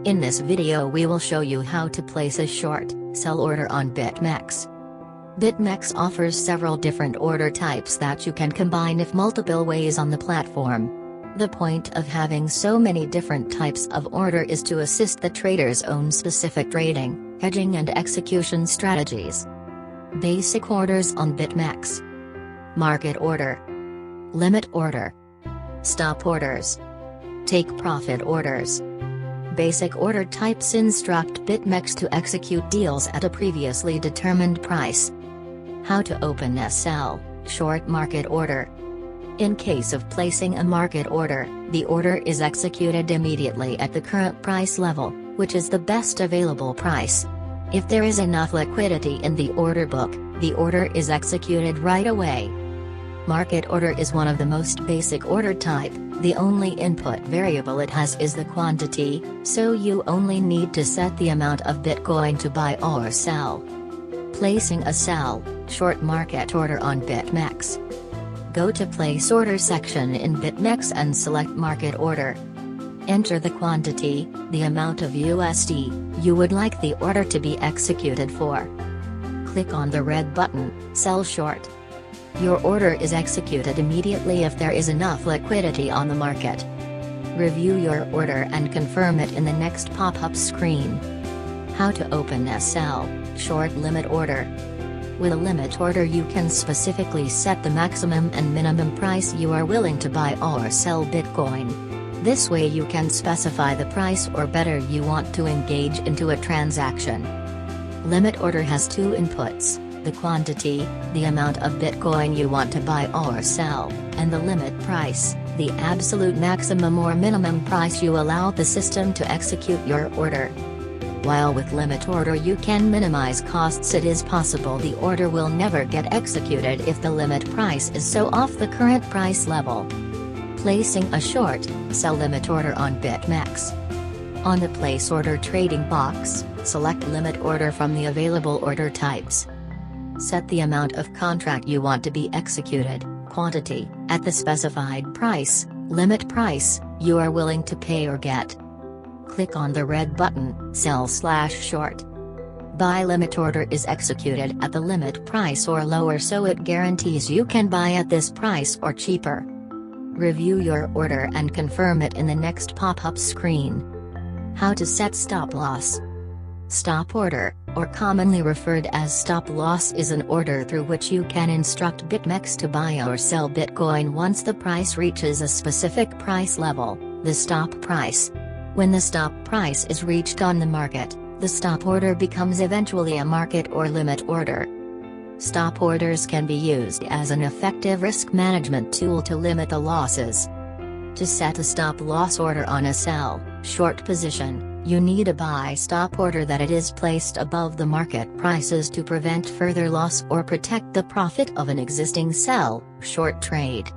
In this video we will show you how to place a short sell order on BitMEX. BitMEX offers several different order types that you can combine in multiple ways on the platform. The point of having so many different types of order is to assist the trader's own specific trading, hedging and execution strategies. Basic orders on BitMEX: market order, limit order, stop orders, take profit orders. Basic order types instruct BitMEX to execute deals at a previously determined price. How to open a sell short market order. In case of placing a market order, the order is executed immediately at the current price level, which is the best available price. If there is enough liquidity in the order book, the order is executed right away. Market order is one of the most basic order type. The only input variable it has is the quantity, so you only need to set the amount of Bitcoin to buy or sell. Placing a sell short market order on BitMEX. Go to Place Order section in BitMEX and select Market Order. Enter the quantity, the amount of USD you would like the order to be executed for. Click on the red button, Sell Short. Your order is executed immediately if there is enough liquidity on the market. Review your order and confirm it in the next pop-up screen. How to open a sell short limit order. With a limit order you can specifically set the maximum and minimum price you are willing to buy or sell Bitcoin. This way you can specify the price or better you want to engage into a transaction. Limit order has two inputs: the quantity, the amount of Bitcoin you want to buy or sell, and the limit price, the absolute maximum or minimum price you allow the system to execute your order. While with limit order you can minimize costs, it is possible the order will never get executed if the limit price is so off the current price level. Placing a short sell limit order on BitMEX. On the Place Order trading box, select Limit Order from the available order types. Set the amount of contract you want to be executed, quantity, at the specified price, limit price, you are willing to pay or get. Click on the red button, Sell/Short. Buy limit order is executed at the limit price or lower, so it guarantees you can buy at this price or cheaper. Review your order and confirm it in the next pop-up screen. How to set stop loss. Stop order, or commonly referred as stop loss, is an order through which you can instruct BitMEX to buy or sell Bitcoin once the price reaches a specific price level, the stop price. When the stop price is reached on the market, the stop order becomes eventually a market or limit order. Stop orders can be used as an effective risk management tool to limit the losses. To set a stop loss order on a sell short position, you need a buy stop order that it is placed above the market prices to prevent further loss or protect the profit of an existing sell short trade.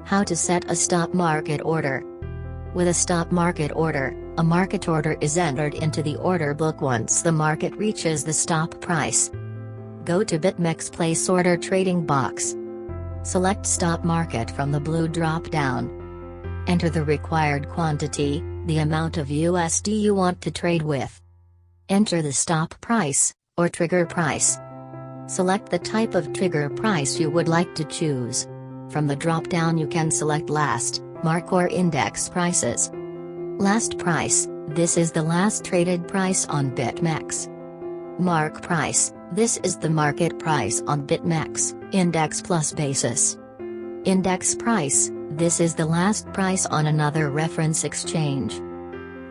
How to set a stop market order. With a stop market order, a market order is entered into the order book once the market reaches the stop price. Go to BitMEX Place Order trading box. Select Stop Market from the blue drop-down. Enter the required quantity, the amount of USD you want to trade with. Enter the stop price, or trigger price. Select the type of trigger price you would like to choose. From the drop-down you can select Last, Mark or Index prices. Last price, this is the last traded price on BitMEX. Mark price, this is the market price on BitMEX, index plus basis. Index price, this is the last price on another reference exchange.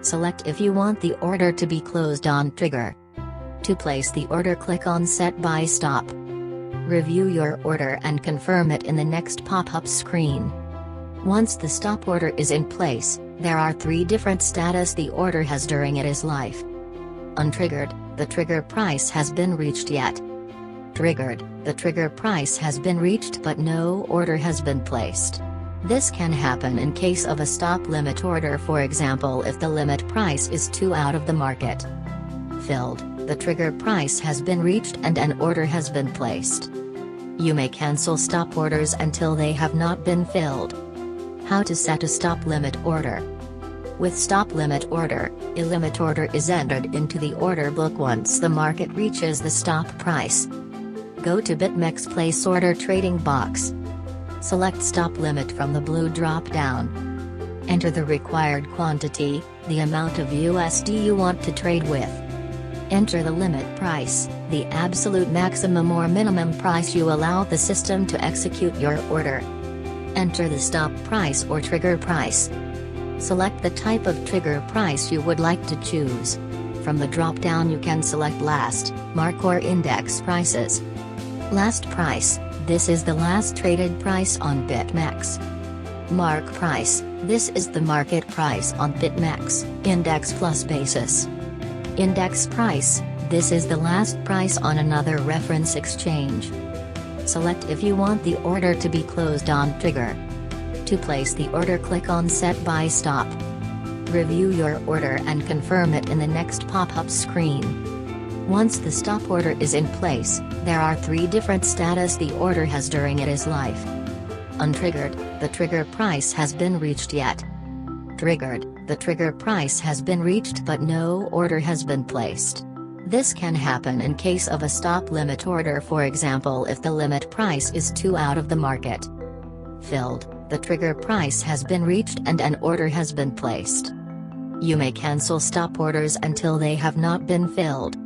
Select if you want the order to be closed on trigger. To place the order, click on Set Buy Stop. Review your order and confirm it in the next pop-up screen. Once the stop order is in place, there are three different status the order has during its life. Untriggered, the trigger price has been reached yet. Triggered, the trigger price has been reached but no order has been placed. This can happen in case of a stop limit order, for example if the limit price is too out of the market. Filled, the trigger price has been reached and an order has been placed. You may cancel stop orders until they have not been filled. How to set a stop limit order. With stop limit order, a limit order is entered into the order book once the market reaches the stop price. Go to BitMEX Place Order Trading Box. Select Stop Limit from the blue drop-down. Enter the required quantity, the amount of USD you want to trade with. Enter the limit price, the absolute maximum or minimum price you allow the system to execute your order. Enter the stop price or trigger price. Select the type of trigger price you would like to choose. From the drop-down you can select last, mark or index prices. Last price, this is the last traded price on BitMEX. Mark price, this is the market price on BitMEX, index plus basis. Index price, this is the last price on another reference exchange. Select if you want the order to be closed on trigger. To place the order, click on Set Buy Stop. Review your order and confirm it in the next pop-up screen. Once the stop order is in place, there are 3 different status the order has during its life. Untriggered, the trigger price has been reached yet. Triggered, the trigger price has been reached but no order has been placed. This can happen in case of a stop limit order, for example if the limit price is too out of the market. Filled, the trigger price has been reached and an order has been placed. You may cancel stop orders until they have not been filled.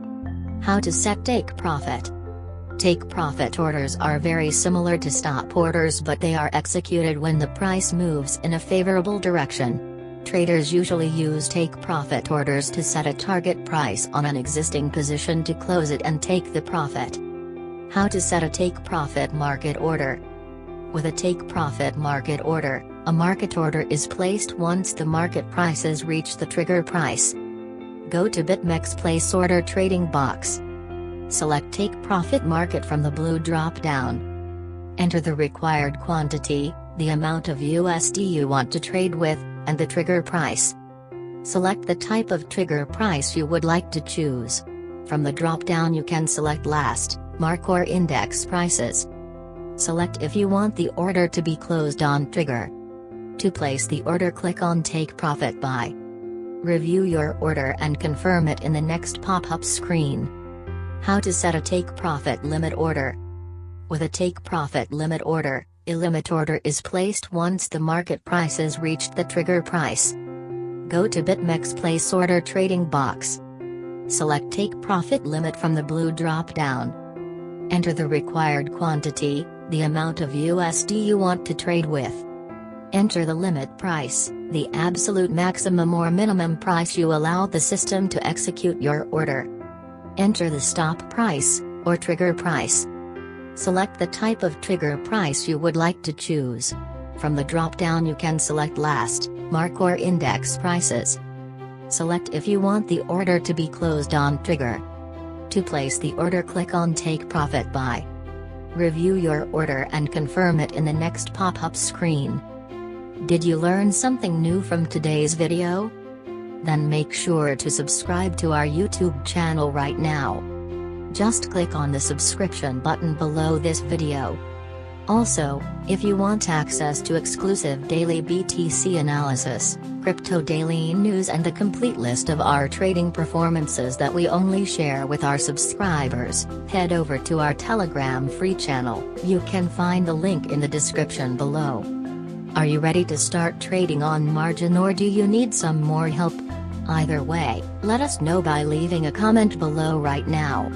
How to set take profit. Take profit orders are very similar to stop orders, but they are executed when the price moves in a favorable direction. Traders usually use take profit orders to set a target price on an existing position to close it and take the profit. How to set a take profit market order. With a take profit market order, a market order is placed once the market prices reach the trigger price. Go to BitMEX Place Order Trading Box. Select Take Profit Market from the blue drop-down. Enter the required quantity, the amount of USD you want to trade with, and the trigger price. Select the type of trigger price you would like to choose. From the drop-down you can select last, mark or index prices. Select if you want the order to be closed on trigger. To place the order, click on Take Profit Buy. Review your order and confirm it in the next pop-up screen. How to set a take profit limit order. With a take profit limit order, a limit order is placed once the market prices reached the trigger price. Go to BitMEX Place Order Trading Box. Select Take Profit Limit from the blue drop-down. Enter the required quantity, the amount of USD you want to trade with. Enter the limit price, the absolute maximum or minimum price you allow the system to execute your order. Enter the stop price, or trigger price. Select the type of trigger price you would like to choose. From the drop-down you can select last, mark or index prices. Select if you want the order to be closed on trigger. To place the order, click on Take Profit Buy. Review your order and confirm it in the next pop-up screen. Did you learn something new from today's video? Then make sure to subscribe to our YouTube channel right now. Just click on the subscription button below this video. Also, if you want access to exclusive daily BTC analysis, crypto daily news and the complete list of our trading performances that we only share with our subscribers, head over to our Telegram free channel. You can find the link in the description below. Are you ready to start trading on margin, or do you need some more help? Either way, let us know by leaving a comment below right now.